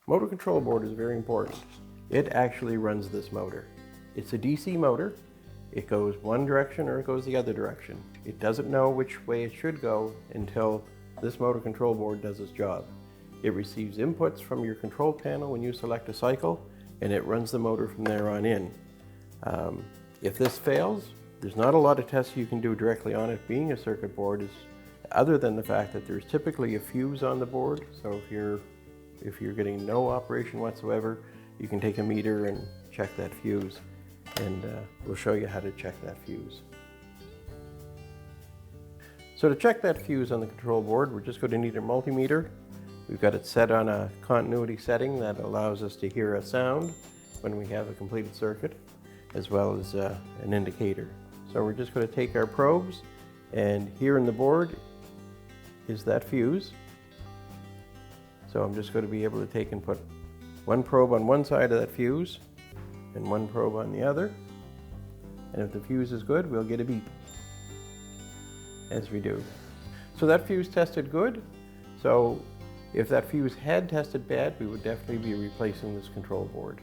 Motor control board is very important. It actually runs this motor. It's a DC motor. It goes one direction or it goes the other direction. It doesn't know which way it should go until this motor control board does its job. It receives inputs from your control panel when you select a cycle, and it runs the motor from there on in. If this fails, there's not a lot of tests you can do directly on it. Being a circuit board, other than the fact that there's typically a fuse on the board, so if you're getting no operation whatsoever, you can take a meter and check that fuse, and we'll show you how to check that fuse. So to check that fuse on the control board, we're just going to need a multimeter. We've got it set on a continuity setting that allows us to hear a sound when we have a completed circuit, as well as an indicator. So we're just going to take our probes, and here in the board is that fuse. So I'm just going to be able to take and put one probe on one side of that fuse and one probe on the other. And if the fuse is good, we'll get a beep, as we do. So that fuse tested good. So if that fuse had tested bad, we would definitely be replacing this control board.